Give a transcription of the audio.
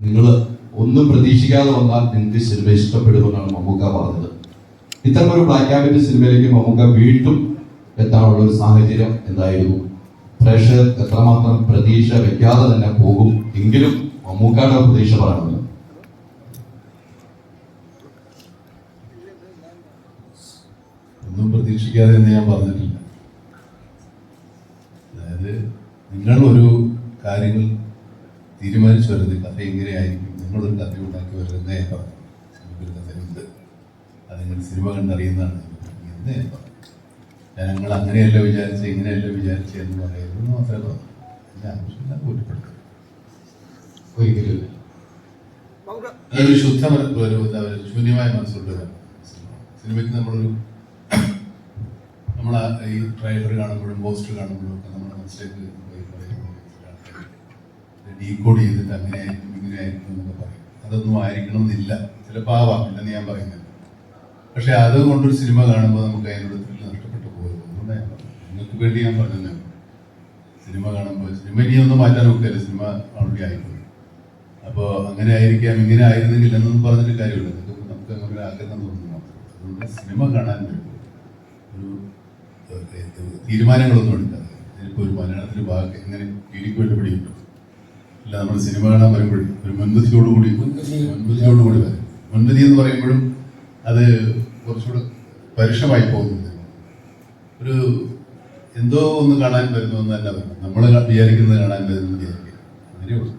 നിങ്ങൾ ഒന്നും പ്രതീക്ഷിക്കാതെ വന്നാൽ നിങ്ങൾക്ക് സിനിമ ഇഷ്ടപ്പെടുമെന്നാണ് മമ്മൂക്ക പറഞ്ഞത്. ഇത്തരം ഒരു ബ്ലാക്ക് ആൻഡ് സിനിമയിലേക്ക് മമ്മൂക്ക വീണ്ടും എത്താനുള്ള ഒരു സാഹചര്യം എന്തായിരുന്നു? പ്രേക്ഷകർ എത്രമാത്രം പ്രതീക്ഷ വെക്കാതെ തന്നെ പോകും എങ്കിലും മമ്മൂക്കയുടെ പ്രതീക്ഷ പറയണമെന്ന്. ഒന്നും പ്രതീക്ഷിക്കാതെ എന്ന് ഞാൻ പറഞ്ഞിട്ടില്ല. അതായത് നിങ്ങൾ ഒരു കാര്യങ്ങൾ തീരുമാനിച്ചു വരുന്നത് കഥ എങ്ങനെയായിരിക്കും, നിങ്ങളൊരു കഥ ഉണ്ടാക്കി വരുന്നേ പറഞ്ഞു. സിനിമയ്ക്കൊരു കഥയുണ്ട്, അത് നിങ്ങൾ സിനിമ കണ്ടറിയുന്നതാണ് എന്നേ പറഞ്ഞു. ഞങ്ങൾ അങ്ങനെയല്ല വിചാരിച്ച് ഇങ്ങനെയല്ല വിചാരിച്ച് എന്ന് പറയുന്നത് മാത്രമേ പറഞ്ഞു. എൻ്റെ ആവശ്യമില്ല ബോധ്യപ്പെടുത്തുക. ഒരിക്കലും അതൊരു ശൂന്യമായ മനസ്സുള്ള സിനിമയ്ക്ക് നമ്മളൊരു നമ്മൾ ഈ ട്രailer കാണുമ്പോഴും പോസ്റ്റർ കാണുമ്പോഴും ഒക്കെ നമ്മുടെ മനസ്സിലേക്ക് ഡീകോഡ് ചെയ്തിട്ട് അങ്ങനെ ആയിരിക്കും ഇങ്ങനെ ആയിരിക്കും എന്നൊക്കെ പറയും. അതൊന്നും ആയിരിക്കണം എന്നില്ല, ചിലപ്പോൾ ആവാം, ഇല്ലെന്ന് ഞാൻ പറയുന്നില്ല. പക്ഷെ അതുകൊണ്ടൊരു സിനിമ കാണുമ്പോൾ നമുക്ക് അതിനോട് ത്രില്ല് നഷ്ടപ്പെട്ടു പോകും. അതുകൊണ്ടാണ് ഞാൻ പറഞ്ഞത്, നിങ്ങൾക്ക് വേണ്ടി ഞാൻ പറഞ്ഞത്. സിനിമ കാണുമ്പോൾ സിനിമ ഇനിയൊന്നും മാറ്റാൻ നോക്കില്ല, സിനിമ ഓൾറെഡി ആയിപ്പോയി. അപ്പോൾ അങ്ങനെ ആയിരിക്കാം ഇങ്ങനെ ആയിരുന്നെങ്കിൽ എന്നൊന്നും പറഞ്ഞിട്ട് കാര്യമില്ല. നമുക്ക് അങ്ങനെ ആഗ്രഹം തോന്നുന്നു മാത്രം. അതുകൊണ്ട് സിനിമ കാണാൻ വരുമ്പോൾ ഒരു തീരുമാനങ്ങളൊന്നും എടുക്കാതെ ഇതിപ്പോൾ ഒരു മലയാളത്തിൽ വാക്ക് എങ്ങനെ കിഴിക്ക് വേണ്ടി പിടിയിട്ടു അല്ല, നമ്മൾ സിനിമ കാണാൻ വരുമ്പോഴും ഒരു മുൻവിധിയോടുകൂടി വരും. മുൻവിധി എന്ന് പറയുമ്പോഴും അത് കുറച്ചുകൂടെ പരുഷമായി പോകുന്നത്. ഒരു എന്തോ ഒന്ന് കാണാൻ വരുന്നു എന്നല്ല പറയുന്നത്, നമ്മൾ വിചാരിക്കുന്നത് കാണാൻ വരുന്നത് വിചാരിക്കുക, അങ്ങനെയുള്ളൂ.